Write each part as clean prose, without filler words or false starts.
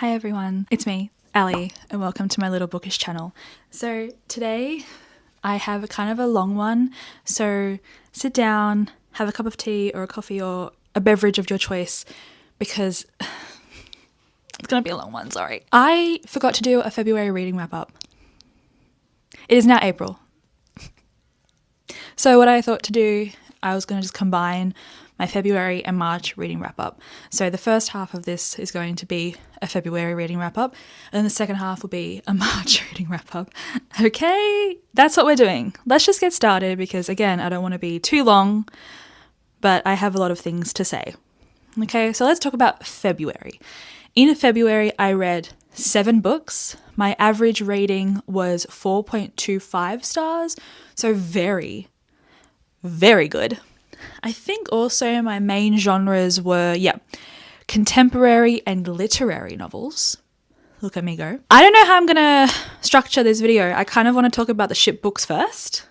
Hi everyone, it's me, Allie, and welcome to my little bookish channel. So today I have a kind of a long one, so sit down, have a cup of tea or a coffee or a beverage of your choice because it's gonna be a long one, sorry. I forgot to do a February reading wrap up. It is now April. So what I thought to do, I was gonna just combine my February and March reading wrap up. So the first half of this is going to be a February reading wrap up, and then the second half will be a March reading wrap up. Okay, that's what we're doing. Let's just get started because again, I don't want to be too long, but I have a lot of things to say. Okay, so let's talk about February. In February, I read 7 books. My average rating was 4.25 stars, so very, very good. I think also my main genres were, contemporary and literary novels. Look at me go. I don't know how I'm going to structure this video. I kind of want to talk about the shit books first.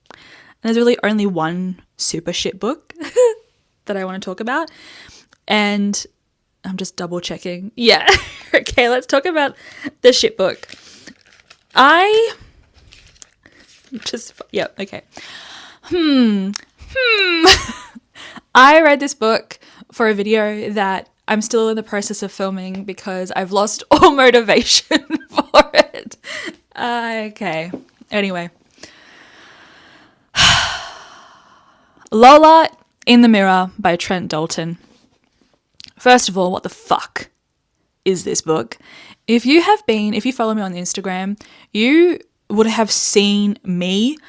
And there's really only one super shit book that I want to talk about. And I'm just double checking. Yeah. Okay, let's talk about the shit book. Okay. I read this book for a video that I'm still in the process of filming because I've lost all motivation for it. Okay. Anyway. Lola in the Mirror by Trent Dalton. First of all, what the fuck is this book? If you follow me on Instagram, you would have seen me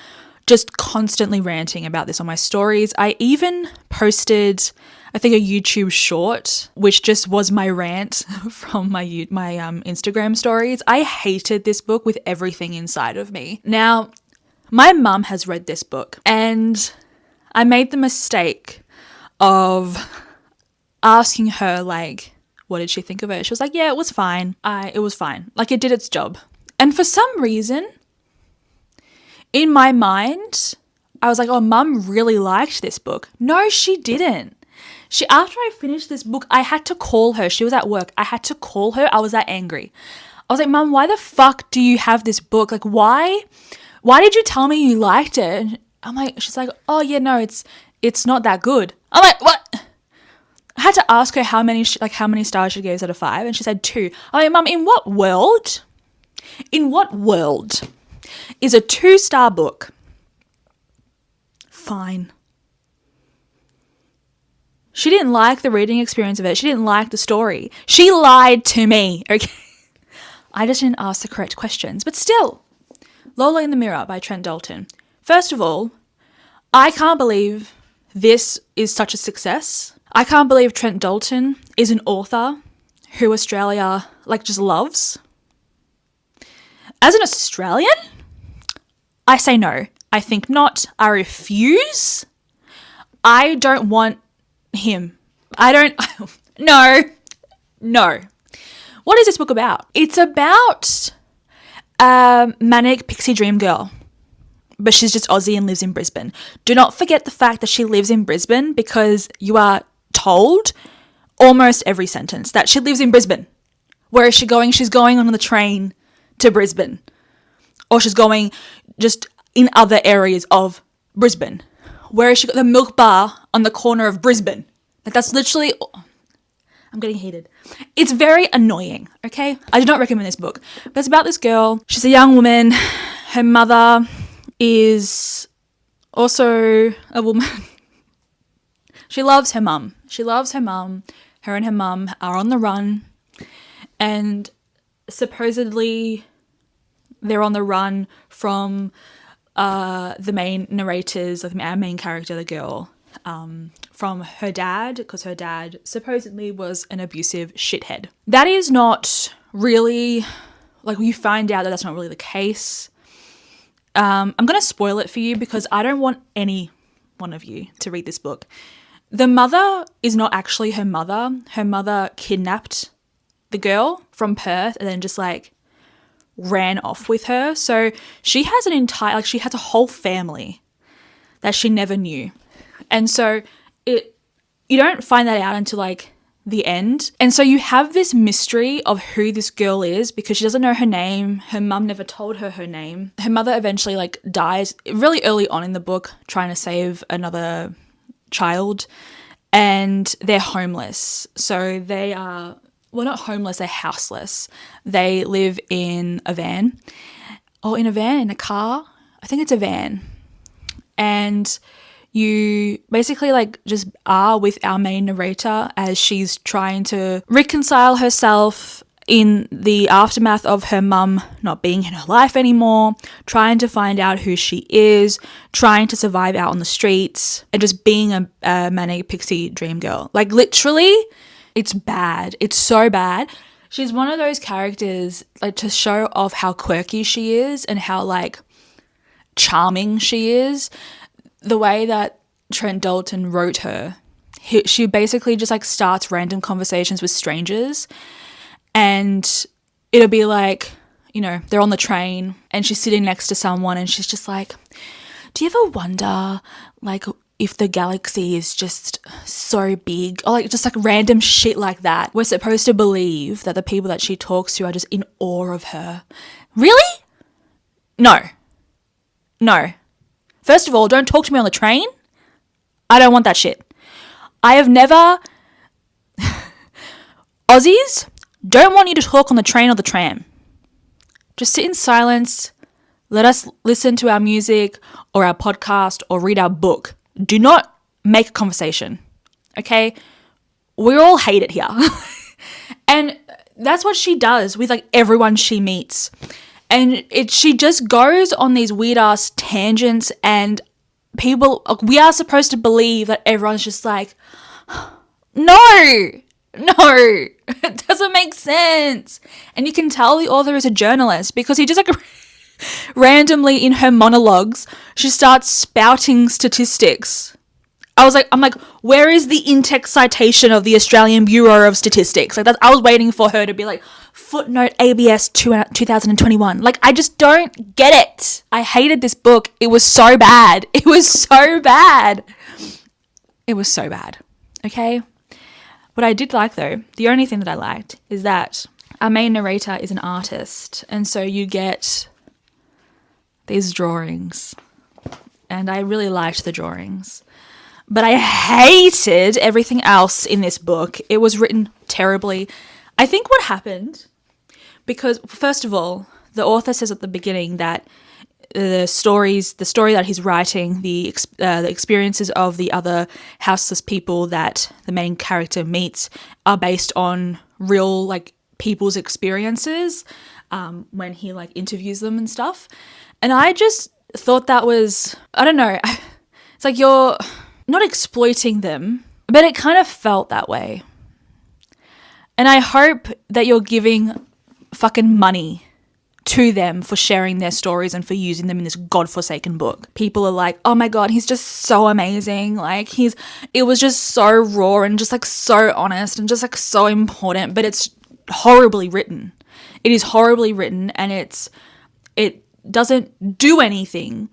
just constantly ranting about this on my stories. I even posted, I think, a YouTube short, which just was my rant from my Instagram stories. I hated this book with everything inside of me. Now, my mum has read this book and I made the mistake of asking her, like, what did she think of it? She was like, yeah, it was fine. It was fine. Like, it did its job. And for some reason, in my mind, I was like, oh, mum really liked this book. No, she didn't. After I finished this book, I had to call her. She was at work. I had to call her. I was that angry. I was like, mum, why the fuck do you have this book? Like, why did you tell me you liked it? And I'm like, she's like, oh yeah, no, it's not that good. I'm like, what? I had to ask her how many stars she gave out of 5, and she said 2. I'm like, mum, in what world is a 2-star book fine? She didn't like the reading experience of it. She didn't like the story. She lied to me, okay? I just didn't ask the correct questions. But still, Lola in the Mirror by Trent Dalton. First of all, I can't believe this is such a success. I can't believe Trent Dalton is an author who Australia, just loves. As an Australian, I say no. I think not. I refuse. I don't want him. No. What is this book about? It's about a manic pixie dream girl, but she's just Aussie and lives in Brisbane. Do not forget the fact that she lives in Brisbane because you are told almost every sentence that she lives in Brisbane. Where is she going? She's going on the train to Brisbane. Or she's going just in other areas of Brisbane. Where is she? The milk bar on the corner of Brisbane. That's literally... I'm getting heated. It's very annoying, okay? I do not recommend this book. But it's about this girl. She's a young woman. Her mother is also a woman. She loves her mum. Her and her mum are on the run. And supposedly they're on the run from the main narrators, our main character, the girl, from her dad, because her dad supposedly was an abusive shithead. That is not really, you find out that that's not really the case. I'm going to spoil it for you because I don't want any one of you to read this book. The mother is not actually her mother. Her mother kidnapped the girl from Perth and then just ran off with her. So she has she has a whole family that she never knew. And so you don't find that out until the end. And so you have this mystery of who this girl is because she doesn't know her name. Her mum never told her her name. Her mother eventually like dies really early on in the book trying to save another child, and they're homeless. So they are, well, not homeless, they're houseless. They live in a van, in a car. I think it's a van. And you basically like just are with our main narrator as she's trying to reconcile herself in the aftermath of her mum not being in her life anymore, trying to find out who she is, trying to survive out on the streets, and just being a manic pixie dream girl. Like literally, it's bad. It's so bad. She's one of those characters like to show off how quirky she is and how like charming she is. The way that Trent Dalton wrote her, she basically just like starts random conversations with strangers, and it'll be like, you know, they're on the train and she's sitting next to someone and she's just like, do you ever wonder like if the galaxy is just so big, or like just like random shit like that? We're supposed to believe that the people that she talks to are just in awe of her. Really? No. First of all, don't talk to me on the train. I don't want that shit. I have never... Aussies don't want you to talk on the train or the tram. Just sit in silence. Let us listen to our music or our podcast or read our book. Do not make a conversation. Okay? We all hate it here. And that's what she does with like everyone she meets. And she just goes on these weird ass tangents, and people, we are supposed to believe that everyone's just like, no, it doesn't make sense. And you can tell the author is a journalist because he just like randomly in her monologues, she starts spouting statistics. I'm like, where is the in-text citation of the Australian Bureau of Statistics? Like I was waiting for her to be like, footnote ABS 2021. Like, I just don't get it. I hated this book. It was so bad. Okay? What I did like though, the only thing that I liked is that our main narrator is an artist. And so you get these drawings. And I really liked the drawings. But I hated everything else in this book. It was written terribly. I think what happened, because first of all, the author says at the beginning that the story that he's writing, the experiences of the other houseless people that the main character meets are based on real like people's experiences when he like interviews them and stuff. And I just thought that was, I don't know, it's like you're not exploiting them, but it kind of felt that way. And I hope that you're giving fucking money to them for sharing their stories and for using them in this godforsaken book. People are like, oh my God, he's just so amazing. Like it was just so raw and just like so honest and just like so important, but it's horribly written. It is horribly written, and it doesn't do anything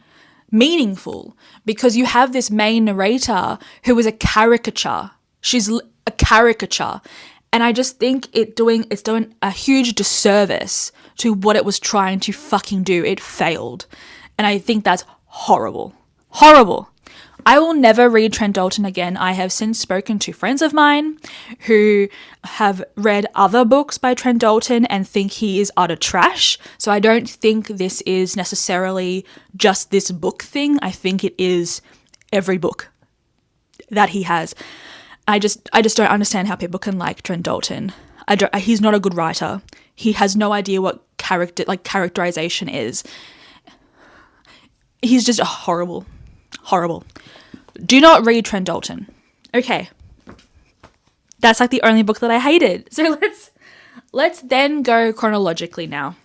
meaningful because you have this main narrator who is a caricature. She's a caricature. And I just think it's doing a huge disservice to what it was trying to fucking do. It failed. And I think that's horrible. Horrible. I will never read Trent Dalton again. I have since spoken to friends of mine who have read other books by Trent Dalton and think he is utter trash. So I don't think this is necessarily just this book thing. I think it is every book that he has. I just don't understand how people can like Trent Dalton. He's not a good writer. He has no idea what characterization is. He's just horrible. Do not read Trent Dalton. Okay. That's like the only book that I hated. So let's then go chronologically now.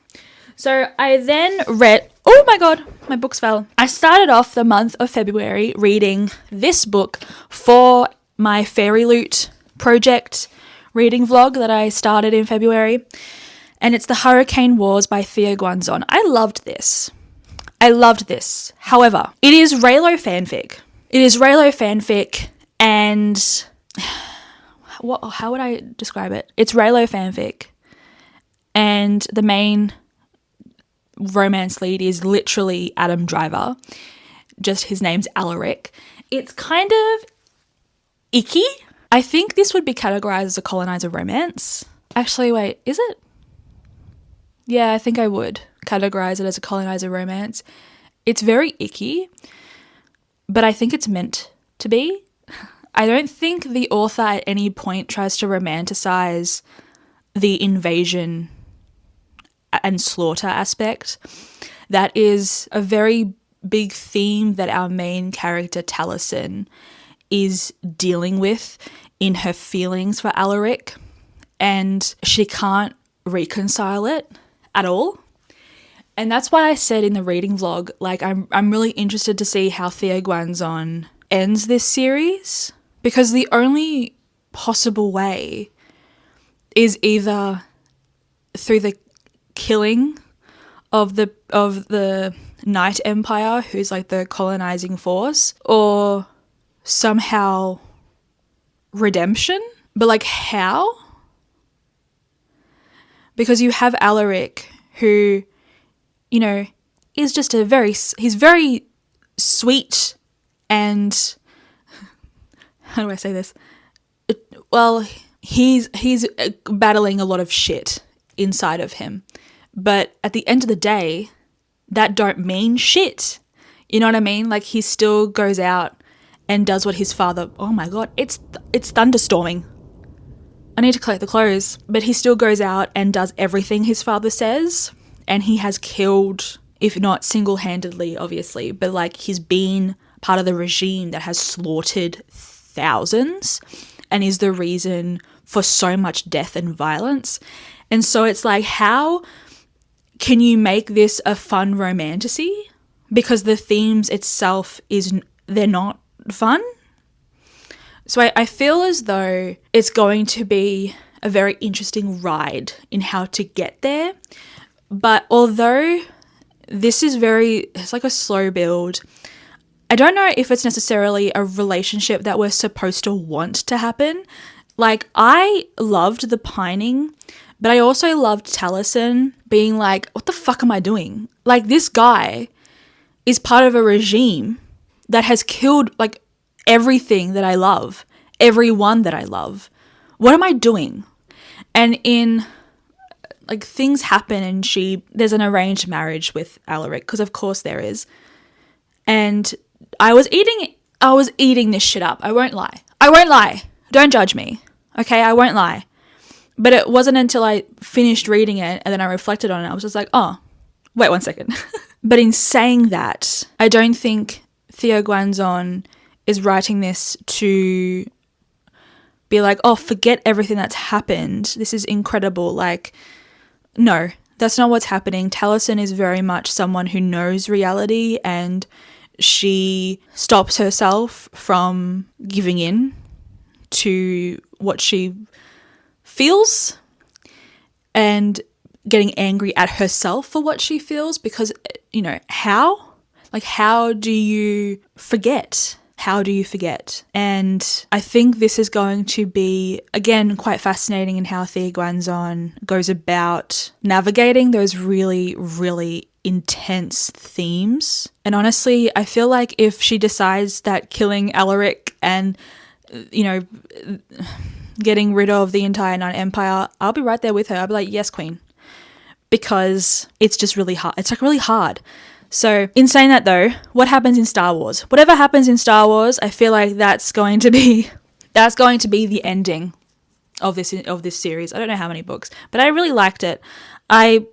So I then read, oh my God, my books fell. I started off the month of February reading this book for my Fairy Loot project reading vlog that I started in February. And it's The Hurricane Wars by Thea Guanzon. I loved this. However, it is Raylo fanfic. And how would I describe it? It's Raylo fanfic. And the main romance lead is literally Adam Driver. Just his name's Alaric. It's kind of icky. I think this would be categorized as a colonizer romance. Actually, wait, is it? Yeah, I think I would categorize it as a colonizer romance. It's very icky, but I think it's meant to be. I don't think the author at any point tries to romanticize the invasion and slaughter aspect. That is a very big theme that our main character Taliesin is dealing with in her feelings for Alaric, and she can't reconcile it at all. And that's why I said in the reading vlog, like, I'm really interested to see how Thea Guanzon ends this series, because the only possible way is either through the killing of the Knight Empire, who's like the colonizing force, or somehow redemption. But like, how? Because you have Alaric, who, you know, is just he's very sweet and, how do I say this? Well, he's battling a lot of shit inside of him. But at the end of the day, that don't mean shit. You know what I mean? Like, he still goes out and does what his father, oh my God, it's thunderstorming. I need to collect the clothes. But he still goes out and does everything his father says. And he has killed, if not single-handedly, obviously, but like, he's been part of the regime that has slaughtered thousands and is the reason for so much death and violence. And so it's like, how can you make this a fun romantasy? Because the themes itself they're not fun. So I feel as though it's going to be a very interesting ride in how to get there. But although this is it's like a slow build, I don't know if it's necessarily a relationship that we're supposed to want to happen. Like, I loved the pining, but I also loved Taliesin being like, what the fuck am I doing? Like, this guy is part of a regime that has killed like everything that I love, everyone that I love. What am I doing? And like, things happen, and there's an arranged marriage with Alaric, because of course there is. And I was eating this shit up. I won't lie. Don't judge me. Okay, I won't lie. But it wasn't until I finished reading it and then I reflected on it, I was just like, oh, wait 1 second. But in saying that, I don't think Thea Guanzon is writing this to be like, oh, forget everything that's happened. This is incredible. Like, no, that's not what's happening. Taliesin is very much someone who knows reality, and she stops herself from giving in to what she feels and getting angry at herself for what she feels, because, you know, how do you forget? How do you forget? And I think this is going to be, again, quite fascinating in how Thea Guanzon goes about navigating those really, really intense themes. And honestly, I feel like if she decides that killing Alaric and, you know, getting rid of the entire Knight Empire, I'll be right there with her. I'll be like, yes, queen. Because it's just really hard. It's like really hard. So in saying that though, what happens in Star Wars? Whatever happens in Star Wars, I feel like that's going to be the ending of this series. I don't know how many books, but I really liked it. I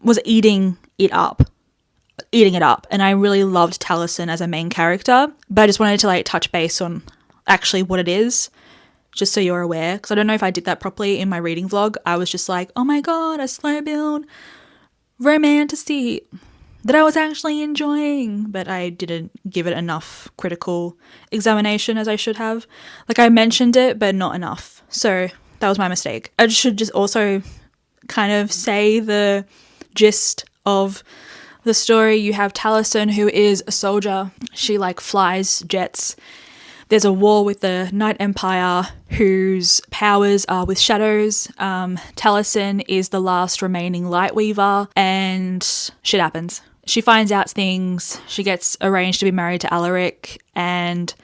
was eating it up, and I really loved Taliesin as a main character. But I just wanted to like touch base on actually what it is, just so you're aware, because I don't know if I did that properly in my reading vlog. I was just like, oh my God, a slow build romantasy that I was actually enjoying, but I didn't give it enough critical examination as I should have. Like, I mentioned it, but not enough. So that was my mistake. I should just also kind of say the gist of the story. You have Taliesin, who is a soldier. She like flies jets, there's a war with the Night Empire whose powers are with shadows. Taliesin is the last remaining Lightweaver, and shit happens. She finds out things. She gets arranged to be married to Alaric, and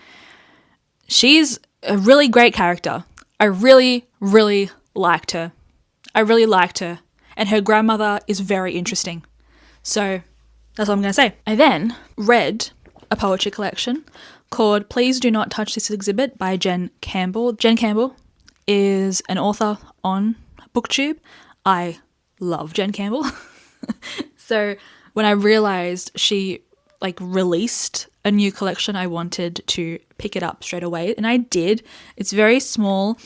she's a really great character. I really, really liked her. And her grandmother is very interesting. So that's what I'm going to say. I then read a poetry collection called Please Do Not Touch This Exhibit by Jen Campbell. Jen Campbell is an author on booktube. I love Jen Campbell. So when I realized she released a new collection, I wanted to pick it up straight away, and I did. It's very small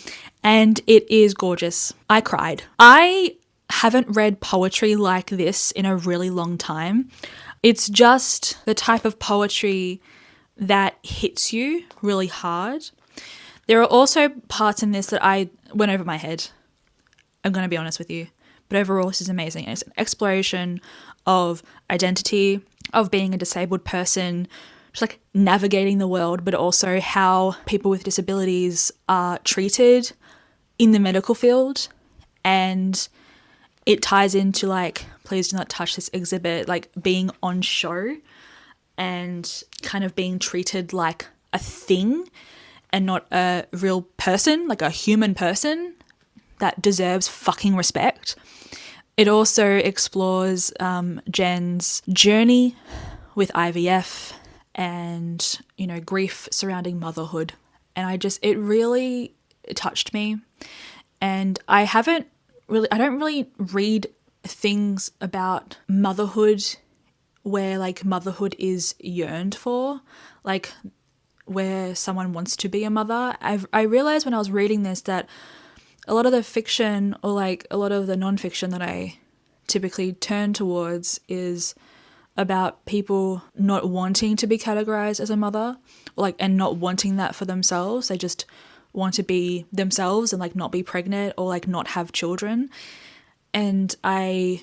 and it is gorgeous. I cried. I haven't read poetry like this in a really long time. It's just the type of poetry that hits you really hard. There are also parts in this that I went over my head. I'm going to be honest with you. But overall, this is amazing. It's an exploration of identity, of being a disabled person, just navigating the world, but also how people with disabilities are treated in the medical field. And it ties into Please Do Not Touch This Exhibit, being on show and kind of being treated like a thing and not a real person, like a human person that deserves fucking respect. It also explores Jen's journey with IVF and, grief surrounding motherhood. And it really touched me. And I don't really read things about motherhood where motherhood is yearned for, where someone wants to be a mother. I realized when I was reading this that a lot of the fiction or a lot of the nonfiction that I typically turn towards is about people not wanting to be categorized as a mother, and not wanting that for themselves. They just want to be themselves and not be pregnant or not have children. And I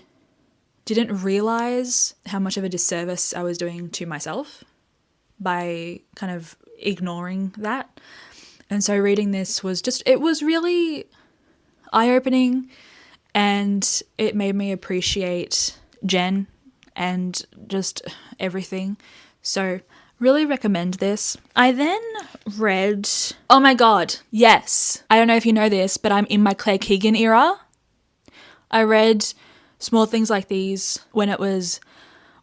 didn't realize how much of a disservice I was doing to myself by kind of ignoring that. And so reading this it was really eye-opening, and it made me appreciate Jen and just everything. So really recommend this. I then read, oh my God, yes. I don't know if you know this, but I'm in my Claire Keegan era. I read Small Things Like These when it was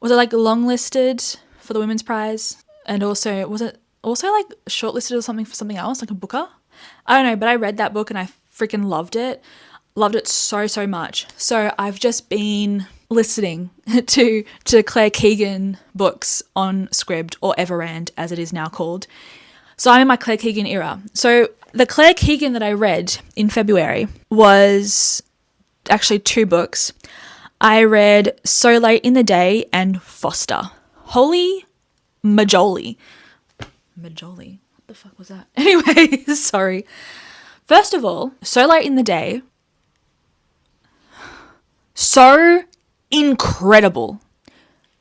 it longlisted for the Women's Prize? And also, was it also shortlisted or something for something else, like a Booker? I don't know, but I read that book and I freaking loved it. Loved it so, so much. So I've just been listening to Claire Keegan books on Scribd, or Everand as it is now called. So I'm in my Claire Keegan era. So the Claire Keegan that I read in February was actually 2 books. I read So Late in the Day and Foster. Holy majoli. Majoli? What the fuck was that? Anyway, sorry. First of all, So Late in the Day, so incredible.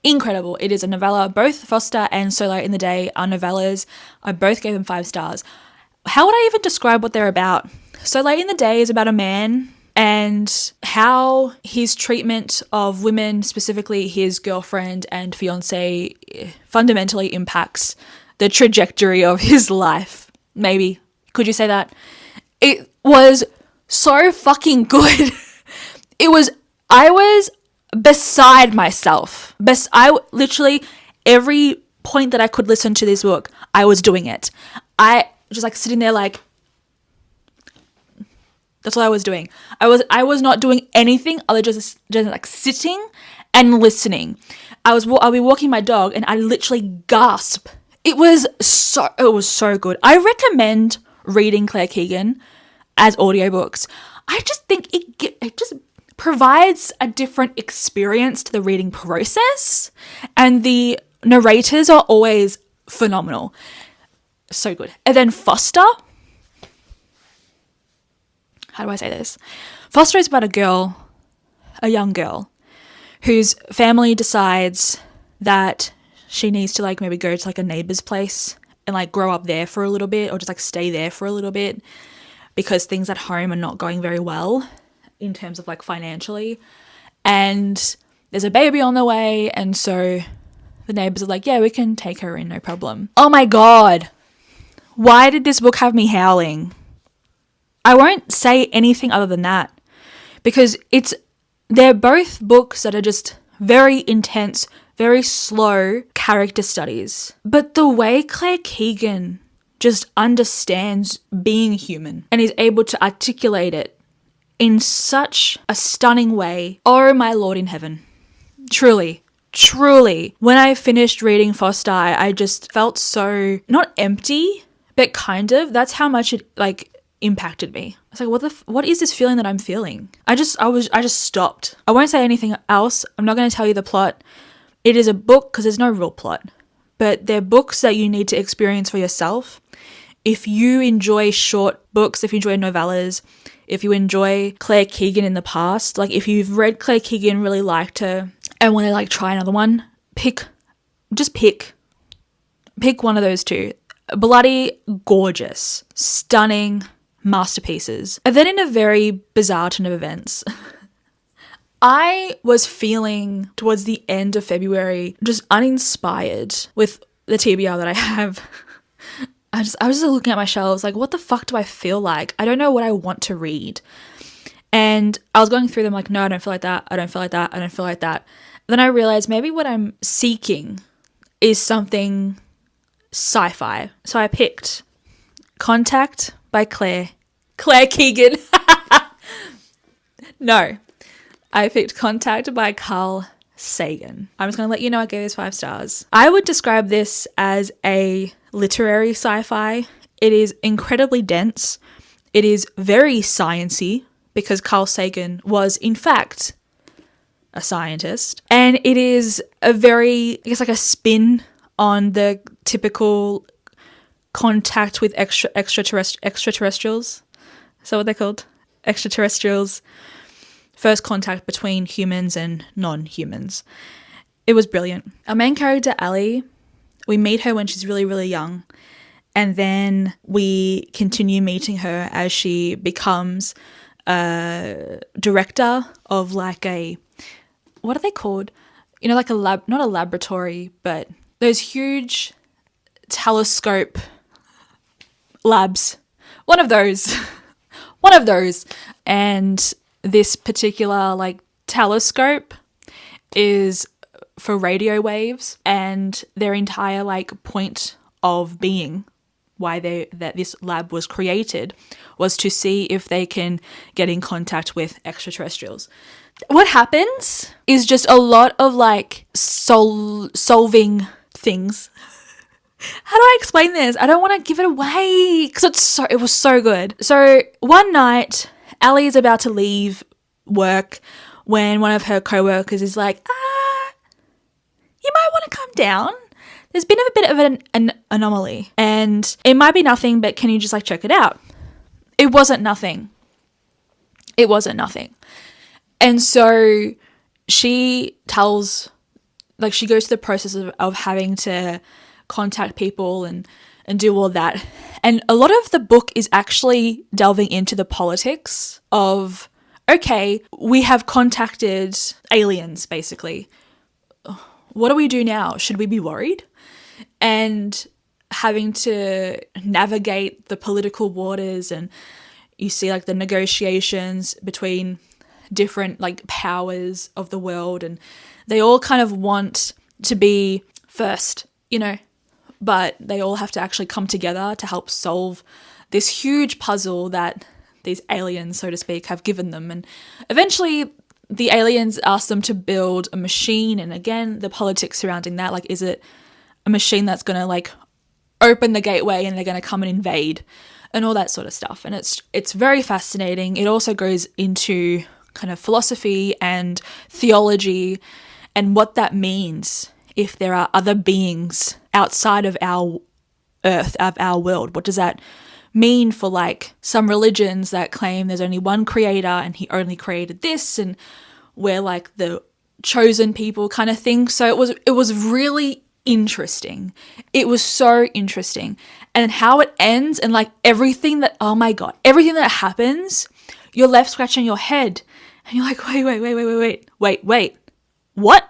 Incredible. It is a novella. Both Foster and So Late in the Day are novellas. I both gave them 5 stars. How would I even describe what they're about? So Late in the Day is about a man and how his treatment of women, specifically his girlfriend and fiance, fundamentally impacts the trajectory of his life. Maybe. Could you say that? It was so fucking good. I was beside myself. I literally, every point that I could listen to this book, I was doing it. I just sitting there that's what I was doing. I was not doing anything other than just sitting and listening. I'll be walking my dog and I literally gasp. It was so good. I recommend reading Claire Keegan as audiobooks. I just think it just provides a different experience to the reading process, and the narrators are always phenomenal. So good. And then Foster. How do I say this? Foster is about a young girl, whose family decides that she needs to maybe go to a neighbor's place and like grow up there for a little bit, or just like stay there for a little bit, because things at home are not going very well in terms of like financially. And there's a baby on the way, and so the neighbors are like, yeah, we can take her in, no problem. Oh my God. Why did this book have me howling? I won't say anything other than that, because they're both books that are just very intense, very slow character studies. But the way Claire Keegan just understands being human and is able to articulate it in such a stunning way. Oh my Lord in heaven. Truly. When I finished reading Foster, I just felt so, not empty, but kind of. That's how much it like impacted me. I was like, what is this feeling that I'm feeling? I just stopped. I won't say anything else. I'm not going to tell you the plot. It is a book because there's no real plot, but they're books that you need to experience for yourself. If you enjoy short books, if you enjoy novellas, if you enjoy Claire Keegan in the past, like if you've read Claire Keegan, really liked her, and want to like try another one, pick one of those two. Bloody gorgeous, stunning masterpieces. And then in a very bizarre turn of events, I was feeling towards the end of February just uninspired with the TBR that I have. I was just looking at my shelves like, what the fuck do I feel like? I don't know what I want to read. And I was going through them like, no, I don't feel like that. I don't feel like that. I don't feel like that. Then I realized maybe what I'm seeking is something sci-fi. So I picked Contact by Claire Keegan. No, I picked Contact by Carl Sagan. I'm just going to let you know I gave this 5 stars. I would describe this as a literary sci-fi. It is incredibly dense. It is very sciencey because Carl Sagan was in fact a scientist. And it is a very, I guess like a spin on the typical contact with extraterrestrials. Is that what they're called? Extraterrestrials. First contact between humans and non-humans. It was brilliant. Our main character, Allie, we meet her when she's really, really young. And then we continue meeting her as she becomes a director of like a, what are they called? You know, like a lab, not a laboratory, but those huge telescope labs. One of those. And this particular like telescope is for radio waves, and their entire like point of being why that this lab was created was to see if they can get in contact with extraterrestrials. What happens is just a lot of like solving things. How do I explain this? I don't want to give it away because it was so good. So one night, Allie is about to leave work when one of her co-workers is like, you might want to come down. There's been a bit of an anomaly and it might be nothing, but can you just like check it out? It wasn't nothing. And so she tells, like she goes through the process of having to contact people and do all that. And a lot of the book is actually delving into the politics of, okay, we have contacted aliens, basically. What do we do now? Should we be worried? And having to navigate the political waters, and you see like the negotiations between different like powers of the world, and they all kind of want to be first, you know, but they all have to actually come together to help solve this huge puzzle that these aliens, so to speak, have given them. And eventually the aliens ask them to build a machine, and again, the politics surrounding that, like, is it a machine that's going to like open the gateway and they're going to come and invade and all that sort of stuff. And it's very fascinating. It also goes into kind of philosophy and theology and what that means if there are other beings outside of our earth, of our world. What does that mean for like some religions that claim there's only one creator and he only created this and we're like the chosen people kind of thing. So it was really interesting. It was so interesting. And how it ends and like everything that, oh my God, everything that happens, you're left scratching your head and you're like, wait, what?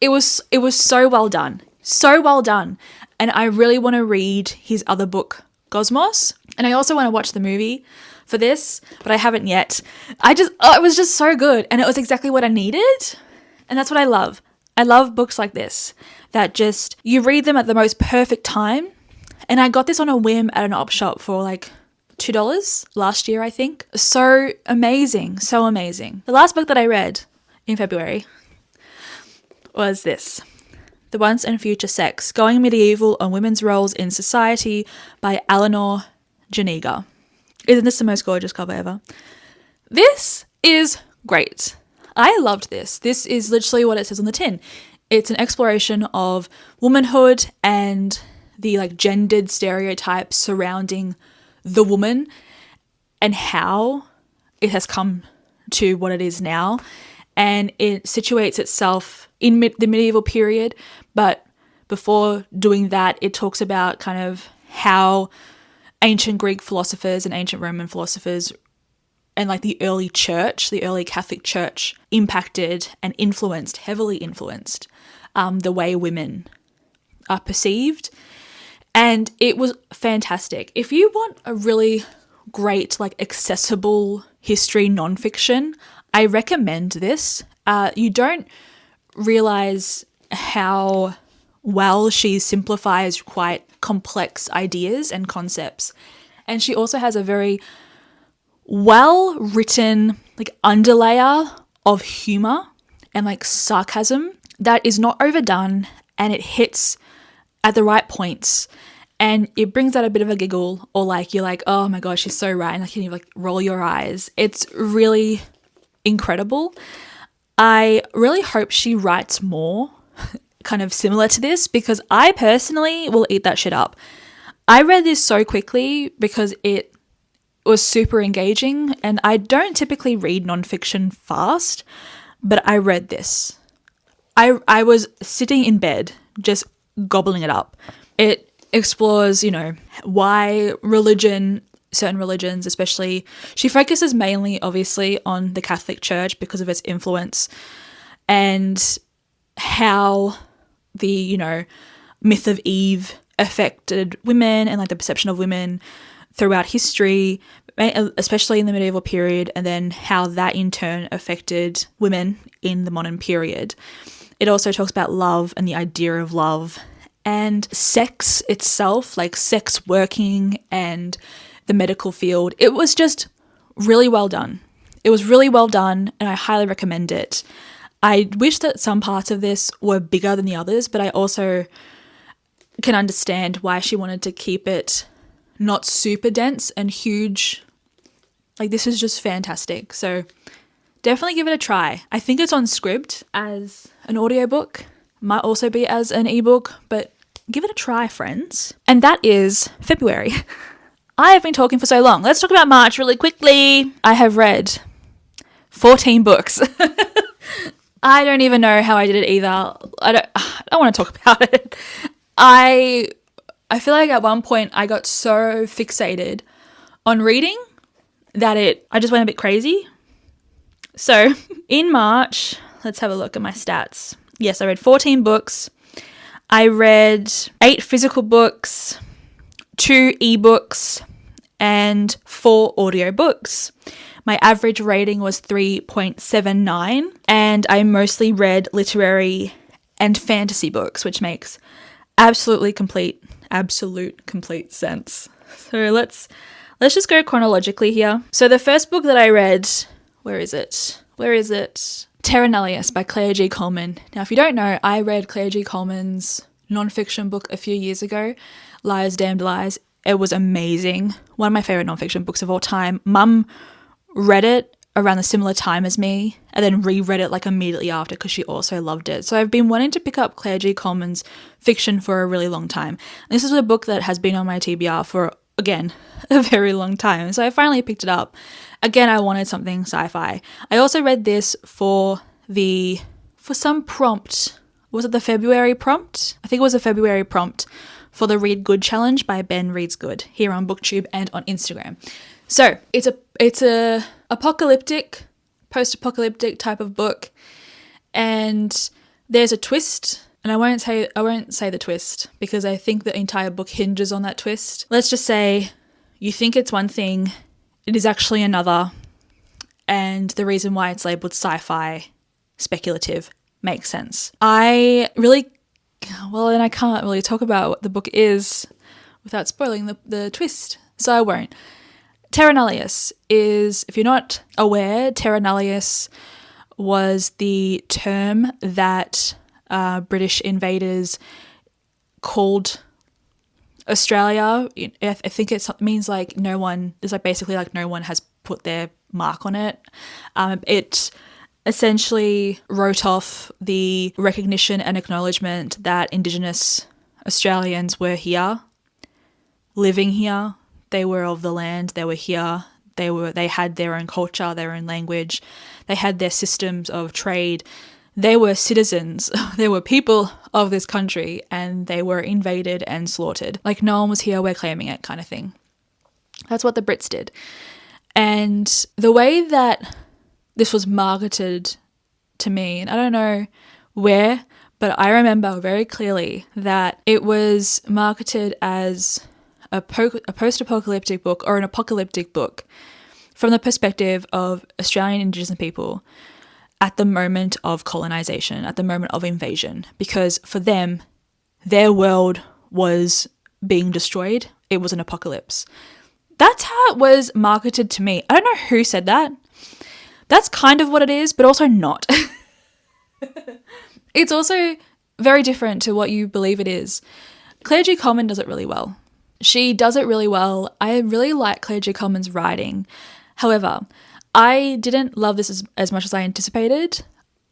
It was so well done. So well done. And I really want to read his other book, Cosmos. And I also want to watch the movie for this, but I haven't yet. It was just so good. And it was exactly what I needed. And that's what I love. I love books like this that just, you read them at the most perfect time. And I got this on a whim at an op shop for like $2 last year, I think. So amazing. So amazing. The last book that I read in February was this, The Once and Future Sex, Going Medieval on Women's Roles in Society by Eleanor Janiga. Isn't this the most gorgeous cover ever? This is great. I loved this. This is literally what it says on the tin. It's an exploration of womanhood and the like gendered stereotypes surrounding the woman and how it has come to what it is now. And it situates itself in the medieval period, but before doing that, it talks about kind of how ancient Greek philosophers and ancient Roman philosophers and like the early church, the early Catholic Church impacted and influenced, heavily influenced the way women are perceived. And it was fantastic. If you want a really great, like accessible history nonfiction, I recommend this. You don't realize how well she simplifies quite complex ideas and concepts. And she also has a very well-written like underlayer of humor and like sarcasm that is not overdone, and it hits at the right points, and it brings out a bit of a giggle, or like you're like, oh my gosh, she's so right, and like you like roll your eyes. It's really incredible. I really hope she writes more kind of similar to this, because I personally will eat that shit up. I read this so quickly because it was super engaging, and I don't typically read nonfiction fast, but I read this. I was sitting in bed just gobbling it up. It explores, you know, why religion, certain religions especially, she focuses mainly obviously on the Catholic Church because of its influence, and how the, you know, myth of Eve affected women and like the perception of women throughout history, especially in the medieval period, and then how that in turn affected women in the modern period. It also talks about love and the idea of love and sex itself, like sex working and the medical field. It was just really well done. It was really well done, and I highly recommend it. I wish that some parts of this were bigger than the others, but I also can understand why she wanted to keep it not super dense and huge. Like, this is just fantastic. So definitely give it a try. I think it's on Scribd as an audiobook. Might also be as an ebook, but give it a try, friends. And that is February. I have been talking for so long. Let's talk about March really quickly. I have read 14 books. I don't even know how I did it either. I don't want to talk about it. I feel like at one point I got so fixated on reading that I just went a bit crazy. So in March, let's have a look at my stats. Yes, I read 14 books. I read 8 physical books, 2 ebooks, and 4 audiobooks. My average rating was 3.79, and I mostly read literary and fantasy books, which makes absolute complete sense. So let's just go chronologically here. So the first book that I read, where is it? Terra Nullius by Claire G. Coleman. Now, if you don't know, I read Claire G. Coleman's nonfiction book a few years ago, Liars, Damned Lies. It was amazing. One of my favorite nonfiction books of all time. Mum read it around the similar time as me and then reread it like immediately after because she also loved it. So I've been wanting to pick up Claire G. Coleman's fiction for a really long time. This is a book that has been on my TBR for, again, a very long time. So I finally picked it up. Again, I wanted something sci-fi. I also read this for some prompt Was it the February prompt? I think it was a February prompt for the Read Good challenge by Ben Reads Good here on booktube and on Instagram. So it's a apocalyptic, post-apocalyptic type of book, and there's a twist, and I won't say the twist because I think the entire book hinges on that twist. Let's just say you think it's one thing, it is actually another, and the reason why it's labeled sci-fi speculative makes sense. I can't really talk about what the book is without spoiling the twist, so I won't. Terra nullius is, if you're not aware, terra nullius was the term that British invaders called Australia. I think it means like no one, it's like basically like no one has put their mark on it. It essentially wrote off the recognition and acknowledgement that Indigenous Australians were here, living here. They were of the land, they were here, they had their own culture, their own language, they had their systems of trade. They were citizens, they were people of this country, and they were invaded and slaughtered. Like no one was here, we're claiming it kind of thing. That's what the Brits did. And the way that this was marketed to me, and I don't know where, but I remember very clearly that it was marketed as a post-apocalyptic book or an apocalyptic book from the perspective of Australian Indigenous people at the moment of colonization, at the moment of invasion, because for them, their world was being destroyed. It was an apocalypse. That's how it was marketed to me. I don't know who said that. That's kind of what it is, but also not. It's also very different to what you believe it is. Claire G. Coleman does it really well. She does it really well. I really like Claire G. Coleman's writing. However, I didn't love this as much as I anticipated.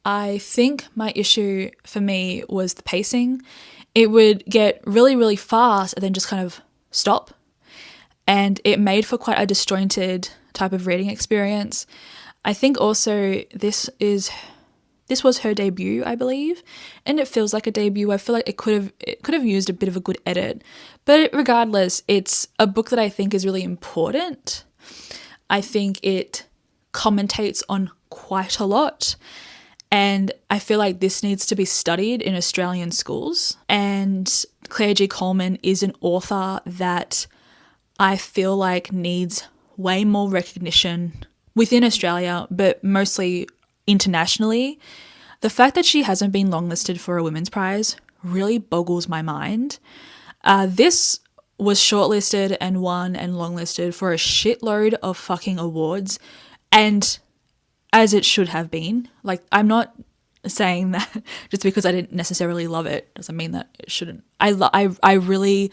I think my issue for me was the pacing. It would get really, really fast and then just kind of stop. And it made for quite a disjointed type of reading experience. I think also this was her debut, I believe, and it feels like a debut. I feel like it could have used a bit of a good edit, but regardless, it's a book that I think is really important. I think it commentates on quite a lot, and I feel like this needs to be studied in Australian schools. And Claire G. Coleman is an author that I feel like needs way more recognition within Australia, but mostly internationally. The fact that she hasn't been longlisted for a women's prize really boggles my mind. This was shortlisted and won and longlisted for a shitload of fucking awards, and as it should have been. Like, I'm not saying that just because I didn't necessarily love it doesn't mean that it shouldn't. I really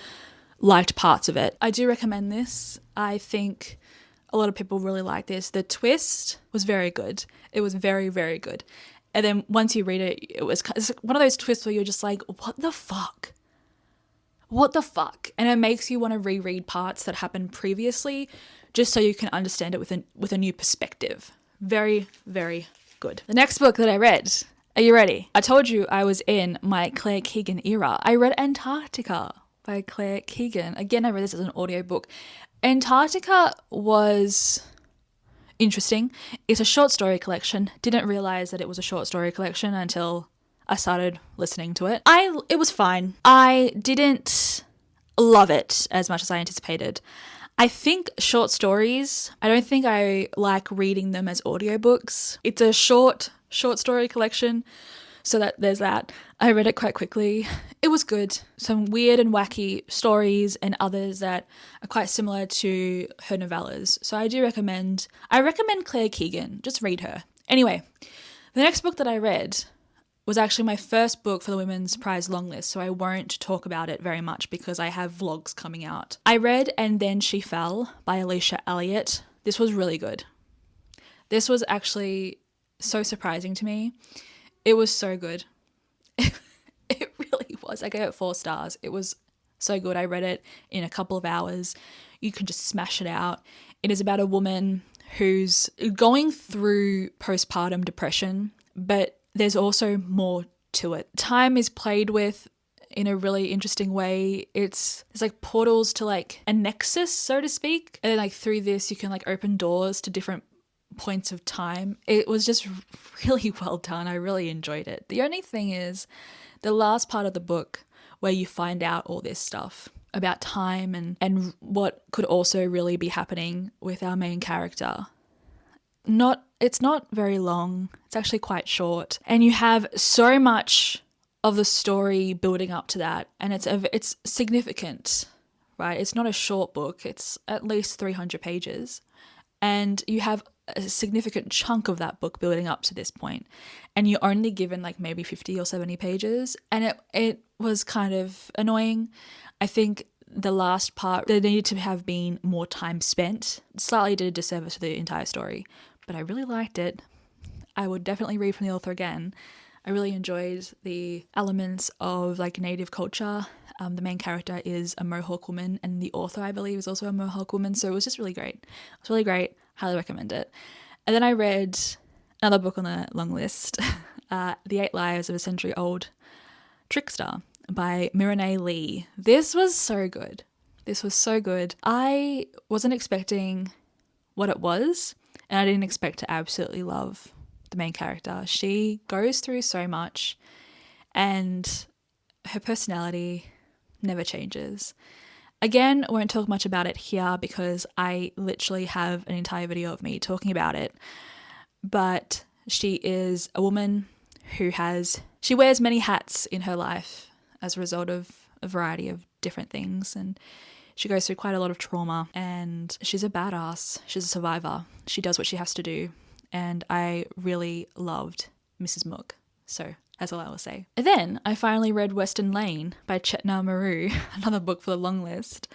liked parts of it. I do recommend this. I think a lot of people really like this. The twist was very good. It was very, very good. And then once you read it, it's one of those twists where you're just like, what the fuck? What the fuck? And it makes you want to reread parts that happened previously just so you can understand it with a new perspective. Very, very good. The next book that I read, are you ready? I told you I was in my Claire Keegan era. I read Antarctica by Claire Keegan. Again, I read this as an audiobook. Antarctica was interesting. It's a short story collection. Didn't realize that it was a short story collection until I started listening to it. It was fine. I didn't love it as much as I anticipated. I think short stories, I don't think I like reading them as audiobooks. It's a short story collection, so that there's that. I read it quite quickly. It was good. Some weird and wacky stories and others that are quite similar to her novellas. So I recommend Claire Keegan. Just read her. Anyway, the next book that I read was actually my first book for the Women's Prize longlist, so I won't talk about it very much because I have vlogs coming out. I read And Then She Fell by Alicia Elliott. This was really good. This was actually so surprising to me. It was so good. It really was. I gave it 4 stars. It was so good. I read it in a couple of hours. You can just smash it out. It is about a woman who's going through postpartum depression, but there's also more to it. Time is played with in a really interesting way. It's like portals to like a nexus, so to speak. And like through this, you can like open doors to different points of time. It was just really well done. I really enjoyed it. The only thing is the last part of the book where you find out all this stuff about time and what could also really be happening with our main character. It's not very long. It's actually quite short. And you have so much of the story building up to that, and it's significant, right? It's not a short book. It's at least 300 pages. And you have a significant chunk of that book building up to this point, and you're only given like maybe 50 or 70 pages, and it was kind of annoying. I think the last part, there needed to have been more time spent. Slightly did a disservice to the entire story, but I really liked it. I would definitely read from the author again. I really enjoyed the elements of like native culture. The main character is a Mohawk woman, and the author, I believe, is also a Mohawk woman. So it was just really great. It was really great. Highly recommend it. And then I read another book on the long list, The 8 Lives of a Century-Old Trickster by Wurundjeri Lee. This was so good. This was so good. I wasn't expecting what it was, and I didn't expect to absolutely love the main character. She goes through so much, and her personality never changes. Again, I won't talk much about it here because I literally have an entire video of me talking about it. But she is a woman who she wears many hats in her life as a result of a variety of different things. And she goes through quite a lot of trauma, and she's a badass. She's a survivor. She does what she has to do. And I really loved Mrs. Mook. So that's all I will say. And then I finally read Western Lane by Chetna Maru, another book for the long list.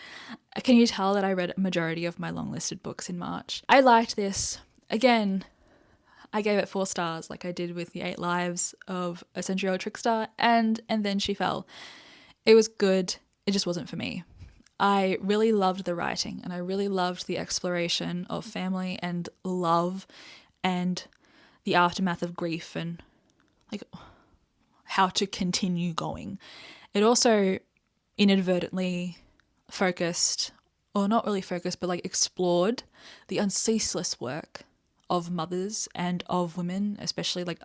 Can you tell that I read a majority of my long listed books in March? I liked this. Again, I gave it 4 stars like I did with The 8 Lives of a Century-Old Trickster, and Then She Fell. It was good. It just wasn't for me. I really loved the writing, and I really loved the exploration of family and love and the aftermath of grief and like how to continue going. It also inadvertently focused, or not really focused, but like explored the unceaseless work of mothers and of women, especially like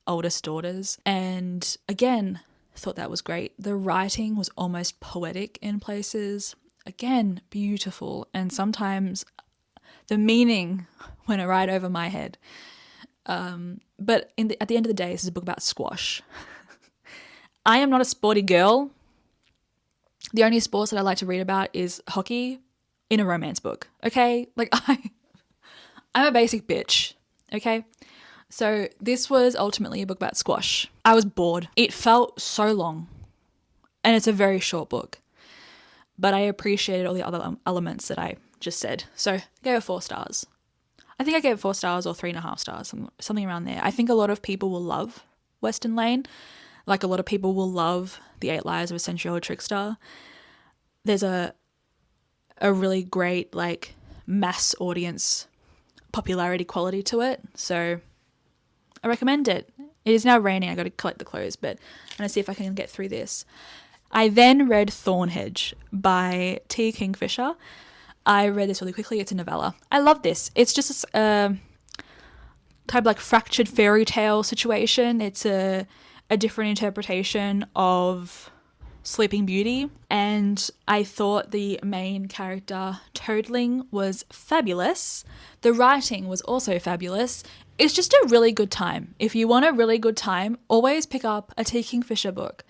oldest daughters. And again, thought that was great. The writing was almost poetic in places. Again, beautiful. And sometimes the meaning went right over my head. But at the end of the day, this is a book about squash. I am not a sporty girl. The only sports that I like to read about is hockey in a romance book, okay? Like, I'm a basic bitch, okay? So this was ultimately a book about squash. I was bored. It felt so long, and it's a very short book. But I appreciated all the other elements that I just said. So I gave it 4 stars. I think I gave it 4 stars or 3.5 stars, something around there. I think a lot of people will love Western Lane. Like a lot of people will love The 8 Lives of a Century-Old Trickster. There's a really great like mass audience popularity quality to it. So I recommend it. It is now raining. I got to collect the clothes, but I'm going to see if I can get through this. I then read Thornhedge by T. Kingfisher. I read this really quickly. It's a novella. I love this. It's just a type of like fractured fairy tale situation. It's a different interpretation of Sleeping Beauty. And I thought the main character, Toadling, was fabulous. The writing was also fabulous. It's just a really good time. If you want a really good time, always pick up a T. Kingfisher book,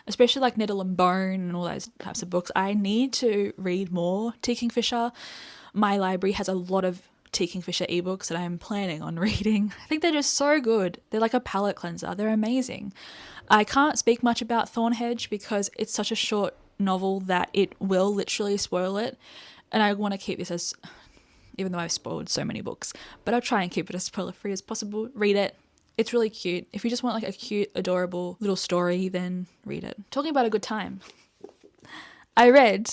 especially like Nettle and Bone and all those types of books. I need to read more T. Kingfisher. My library has a lot of T. Kingfisher ebooks that I'm planning on reading. I think they're just so good. They're like a palate cleanser. They're amazing. I can't speak much about Thornhedge because it's such a short novel that it will literally spoil it. And I want to keep this as, even though I've spoiled so many books, but I'll try and keep it as spoiler free as possible. Read it. It's really cute. If you just want like a cute, adorable little story, then read it. Talking about a good time. I read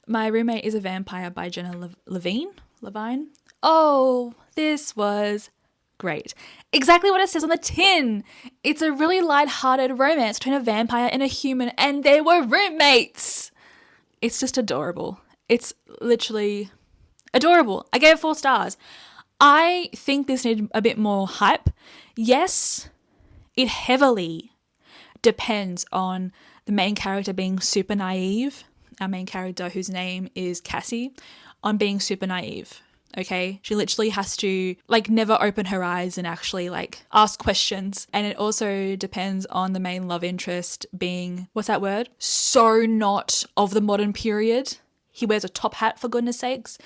My Roommate is a Vampire by Jenna Levine. Oh, this was Great. Exactly what it says on the tin. It's a really light-hearted romance between a vampire and a human, and they were roommates. It's just adorable. It's literally adorable. I gave it 4 stars. I think this needed a bit more hype. Yes, it heavily depends on the main character being super naive. Our main character, whose name is Cassie, on being super naive. Okay, she literally has to like never open her eyes and actually like ask questions. And it also depends on the main love interest being, what's that word? So not of the modern period. He wears a top hat, for goodness sakes,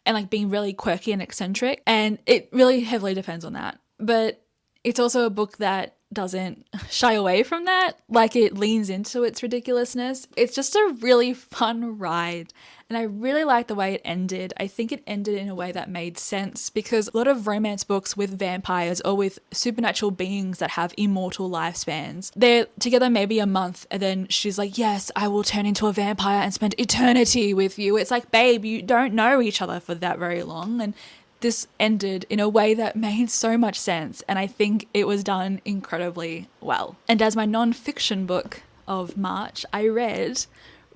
and like being really quirky and eccentric. And it really heavily depends on that. But it's also a book that doesn't shy away from that. Like, it leans into its ridiculousness. It's just a really fun ride. And I really like the way it ended. I think it ended in a way that made sense, because a lot of romance books with vampires or with supernatural beings that have immortal lifespans, they're together maybe a month and then she's like, yes, I will turn into a vampire and spend eternity with you. It's like, babe, you don't know each other for that very long. And this ended in a way that made so much sense, and I think it was done incredibly well. And as my non-fiction book of March, I read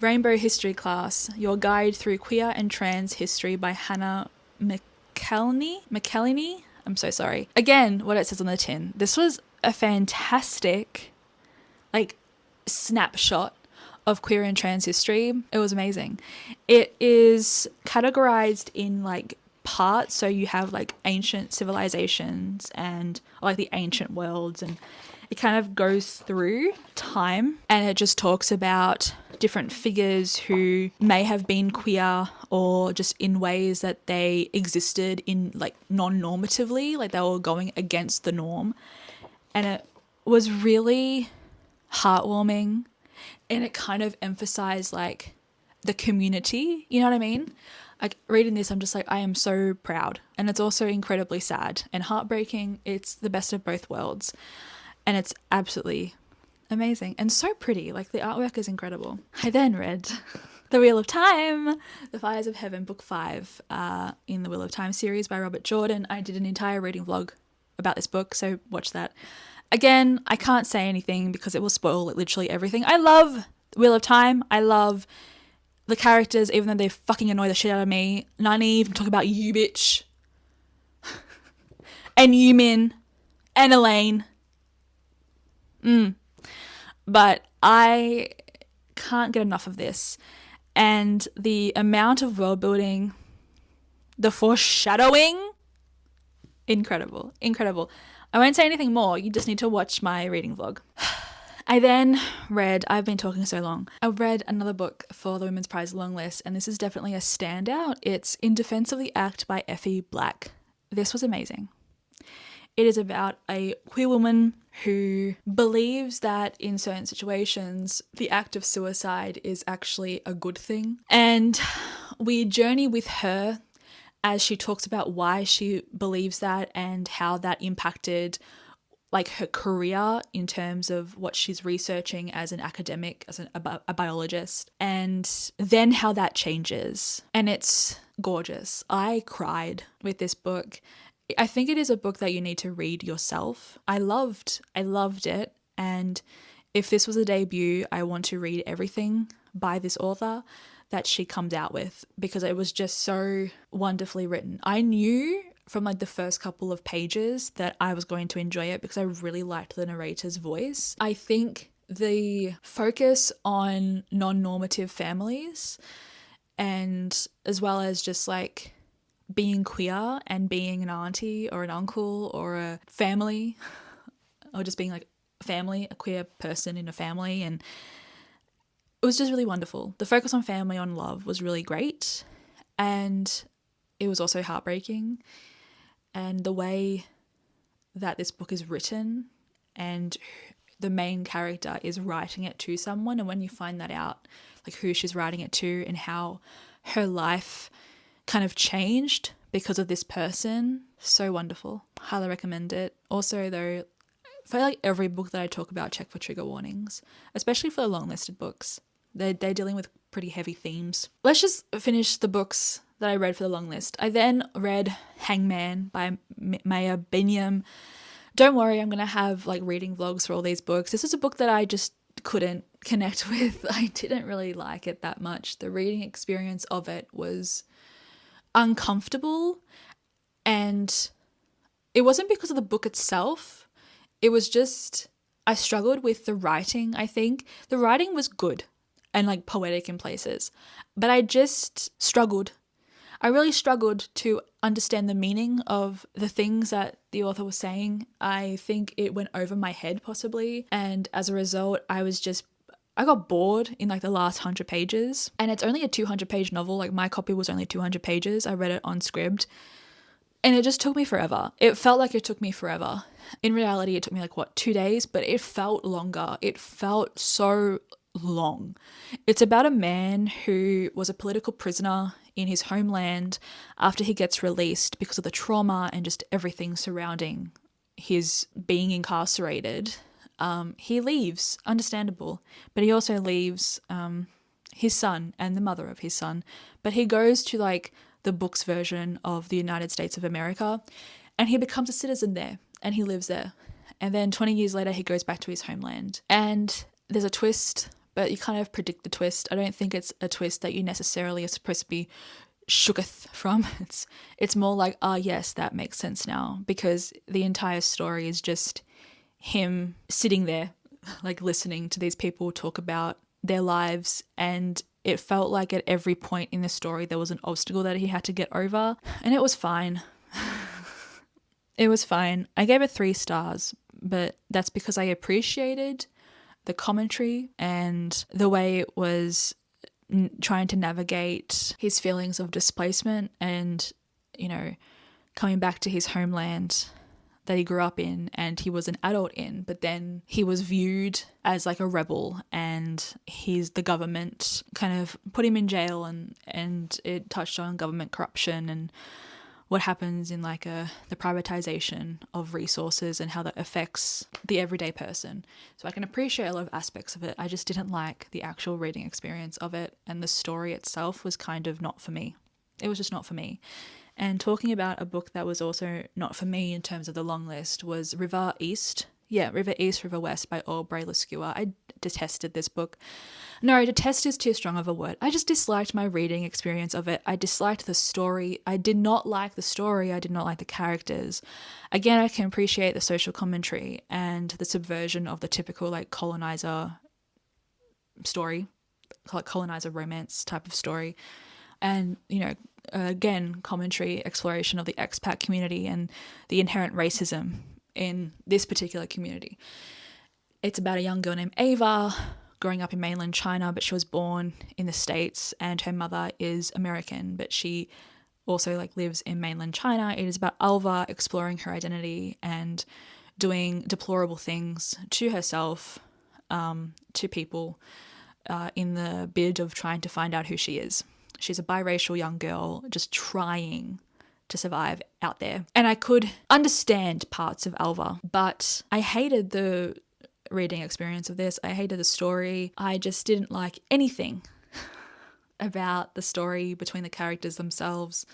Rainbow History Class, Your Guide Through Queer and Trans History by Hannah McElhenney. I'm so sorry. Again, what it says on the tin. This was a fantastic, like, snapshot of queer and trans history. It was amazing. It is categorized in, like, parts. So you have, like, ancient civilizations and, like, the ancient worlds, and it kind of goes through time, and it just talks about different figures who may have been queer or just in ways that they existed in, like, non-normatively, like they were going against the norm. And it was really heartwarming, and it kind of emphasized, like, the community, you know what I mean? Like, reading this, I'm just like, I am so proud. And it's also incredibly sad and heartbreaking. It's the best of both worlds. And it's absolutely amazing and so pretty. Like, the artwork is incredible. I then read The Wheel of Time, The Fires of Heaven, book 5 in the Wheel of Time series by Robert Jordan. I did an entire reading vlog about this book, so watch that. Again, I can't say anything because it will spoil literally everything. I love Wheel of Time. I love the characters, even though they fucking annoy the shit out of me. Nynaeve, I'm talking about you, bitch. And Yumin. And Elaine. But I can't get enough of this. And the amount of world building, the foreshadowing, incredible. I won't say anything more. You just need to watch my reading vlog. I then read, I've been talking so long, I read another book for the Women's Prize longlist, and this is definitely a standout. It's In Defense of the Act by Effie Black. This was amazing. It is about a queer woman who believes that in certain situations, the act of suicide is actually a good thing. And we journey with her as she talks about why she believes that and how that impacted, like, her career in terms of what she's researching as an academic, as a biologist, and then how that changes. And it's gorgeous. I cried with this book. I think it is a book that you need to read yourself. I loved it. And if this was a debut, I want to read everything by this author that she comes out with, because it was just so wonderfully written. I knew from, like, the first couple of pages that I was going to enjoy it because I really liked the narrator's voice. I think the focus on non-normative families, and as well as just, like, being queer and being an auntie or an uncle or a family, or just being, like, a family, a queer person in a family, and it was just really wonderful. The focus on family, on love, was really great, and it was also heartbreaking. And the way that this book is written, and the main character is writing it to someone, and when you find that out, like, who she's writing it to and how her life kind of changed because of this person, so wonderful. Highly recommend it. Also, though, for, like, every book that I talk about, check for trigger warnings, especially for the long listed books. They're dealing with pretty heavy themes. Let's just finish the books that I read for the long list. I then read Hangman by Maya Binyam. Don't worry, I'm going to have like reading vlogs for all these books. This was a book that I just couldn't connect with. I didn't really like it that much. The reading experience of it was uncomfortable, and it wasn't because of the book itself. It was just, I struggled with the writing, I think. The writing was good and like poetic in places, but I just struggled. I really struggled to understand the meaning of the things that the author was saying. I think it went over my head possibly, and as a result, I got bored in like the last 100 pages. And it's only a 200-page novel. Like my copy was only 200 pages. I read it on Scribd. And it just took me forever. It felt like it took me forever. In reality, it took me like 2 days, but it felt longer. It felt so long. It's about a man who was a political prisoner in his homeland after he gets released because of the trauma and just everything surrounding his being incarcerated. He leaves, understandable, but he also leaves his son and the mother of his son. But he goes to like the book's version of the United States of America, and he becomes a citizen there, and he lives there. And then 20 years later, he goes back to his homeland. And there's a twist, but you kind of predict the twist. I don't think it's a twist that you necessarily are supposed to be shooketh from. It's more like, yes, that makes sense now, because the entire story is just him sitting there, like listening to these people talk about their lives, and it felt like at every point in the story there was an obstacle that he had to get over, and it was fine. It was fine. I gave it 3 stars, but that's because I appreciated the commentary and the way it was trying to navigate his feelings of displacement and, you know, coming back to his homeland that he grew up in and he was an adult in, but then he was viewed as like a rebel, and the government kind of put him in jail, and it touched on government corruption and what happens in like the privatization of resources and how that affects the everyday person. So I can appreciate a lot of aspects of it. I just didn't like the actual reading experience of it, and the story itself was kind of not for me. It was just not for me. And talking about a book that was also not for me in terms of the long list was River East, River West by Aubrey Lescure. I detested this book. No, detest is too strong of a word. I just disliked my reading experience of it. I disliked the story. I did not like the story. I did not like the characters. Again, I can appreciate the social commentary and the subversion of the typical like colonizer story, like colonizer romance type of story. And, you know, again, commentary, exploration of the expat community and the inherent racism in this particular community. It's about a young girl named Ava growing up in mainland China, but she was born in the States, and her mother is American, but she also like lives in mainland China. It is about Alva exploring her identity and doing deplorable things to herself, to people, in the bid of trying to find out who she is. She's a biracial young girl just trying to survive out there. And I could understand parts of Alva, but I hated the reading experience of this. I hated the story. I just didn't like anything about the story between the characters themselves.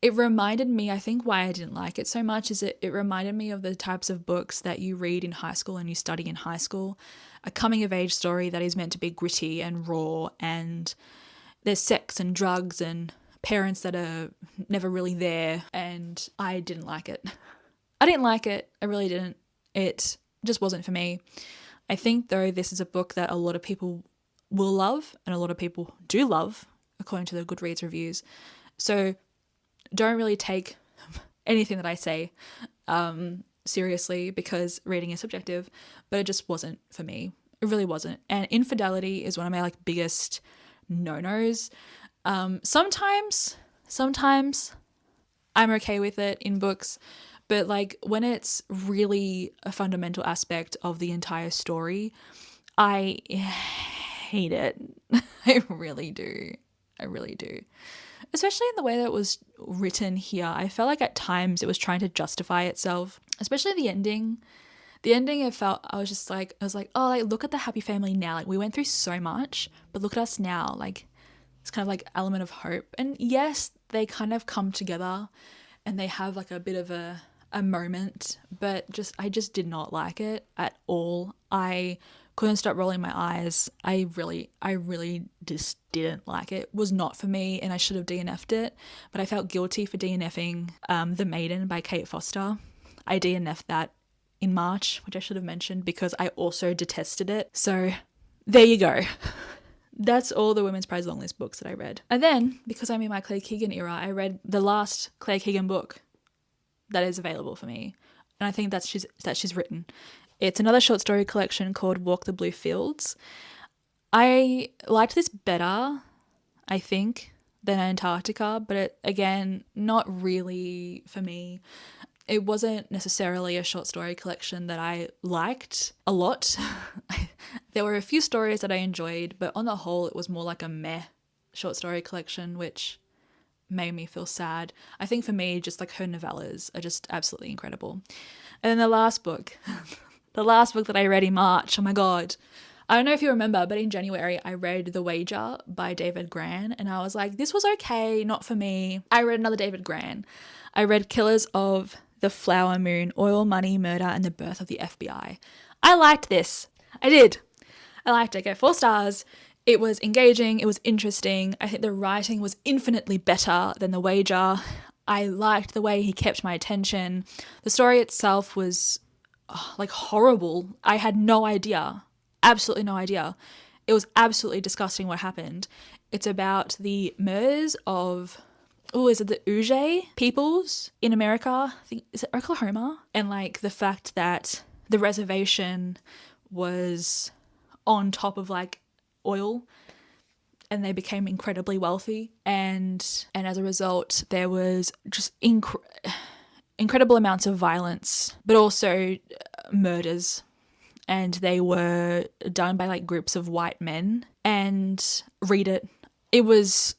It reminded me, I think why I didn't like it so much is it reminded me of the types of books that you read in high school and you study in high school. A coming of age story that is meant to be gritty and raw, and there's sex and drugs and parents that are never really there, and I didn't like it. I didn't like it. I really didn't. It just wasn't for me. I think, though, this is a book that a lot of people will love and a lot of people do love, according to the Goodreads reviews. So don't really take anything that I say seriously, because reading is subjective, but it just wasn't for me. It really wasn't. And infidelity is one of my like biggest no-nos. Sometimes I'm okay with it in books, but like when it's really a fundamental aspect of the entire story, I hate it. I really do. Especially in the way that it was written here. I felt like at times it was trying to justify itself, especially the ending. The ending, I was like, oh, like, look at the happy family now. Like, we went through so much, but look at us now. Like, this kind of like element of hope. And yes, they kind of come together and they have like a bit of a moment, but I just did not like it at all. I couldn't stop rolling my eyes. I really just didn't like it. It was not for me, and I should have DNF'd it, but I felt guilty for DNFing The Maiden by Kate Foster. I DNF'd that in March, which I should have mentioned, because I also detested it. So there you go. That's all the Women's Prize longlist books that I read. And then, because I'm in my Claire Keegan era, I read the last Claire Keegan book that is available for me, and I think that she's written. It's another short story collection called Walk the Blue Fields. I liked this better, I think, than Antarctica, but again, not really for me. It wasn't necessarily a short story collection that I liked a lot. There were a few stories that I enjoyed, but on the whole, it was more like a meh short story collection, which made me feel sad. I think for me, just like her novellas are just absolutely incredible. And then the last book that I read in March, oh my God. I don't know if you remember, but in January, I read The Wager by David Grann, and I was like, this was okay, not for me. I read another David Grann. I read Killers of the Flower Moon, Oil, Money, Murder, and the Birth of the FBI. I liked this. I did. I liked it. I gave 4 stars. It was engaging. It was interesting. I think the writing was infinitely better than The Wager. I liked the way he kept my attention. The story itself was like horrible. I had no idea. Absolutely no idea. It was absolutely disgusting what happened. It's about the murders of, is it the Wurundjeri peoples in America? I think, is it Oklahoma? And like the fact that the reservation was on top of like oil, and they became incredibly wealthy, and as a result there was just incredible amounts of violence, but also murders, and they were done by like groups of white men. And read it. It was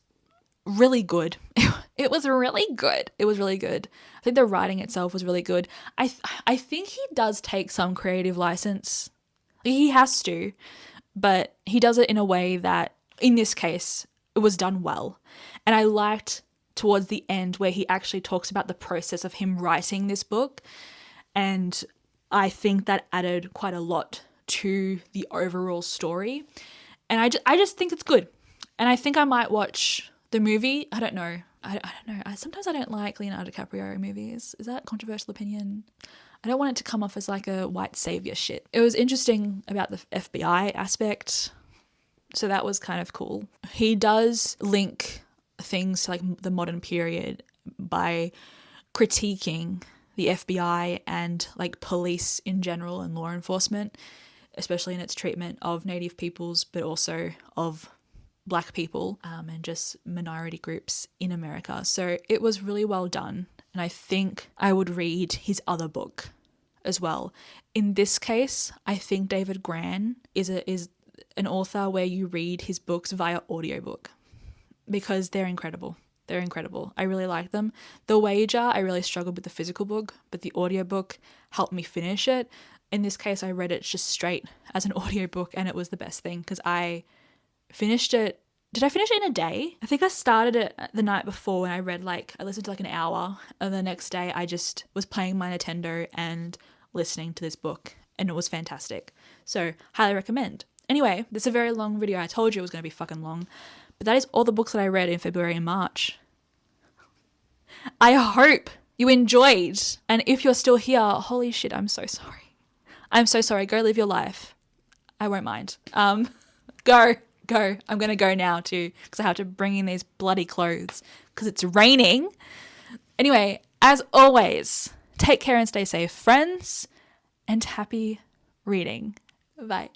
really good. It was really good. It was really good. I think the writing itself was really good. I think he does take some creative license. He has to, but he does it in a way that, in this case, it was done well. And I liked towards the end where he actually talks about the process of him writing this book. And I think that added quite a lot to the overall story. And I just think it's good. And I think I might watch the movie. I don't know. I don't know. Sometimes I don't like Leonardo DiCaprio movies. Is that a controversial opinion? I don't want it to come off as like a white savior shit. It was interesting about the FBI aspect. So that was kind of cool. He does link things to like the modern period by critiquing the FBI and like police in general and law enforcement, especially in its treatment of Native peoples, but also of Black people and just minority groups in America. So it was really well done. And I think I would read his other book as well. In this case, I think David Grann is an author where you read his books via audiobook, because they're incredible. They're incredible. I really like them. The Wager, I really struggled with the physical book, but the audiobook helped me finish it. In this case, I read it just straight as an audiobook, and it was the best thing because I finished it. Did I finish it in a day? I think I started it the night before and I listened to like an hour, and the next day I just was playing my Nintendo and listening to this book, and it was fantastic. So highly recommend. Anyway, this is a very long video. I told you it was going to be fucking long, but that is all the books that I read in February and March. I hope you enjoyed, and if you're still here, holy shit, I'm so sorry. I'm so sorry. Go live your life. I won't mind. Go. I'm going to go now too, because I have to bring in these bloody clothes because it's raining. Anyway, as always, take care and stay safe, friends, and happy reading. Bye.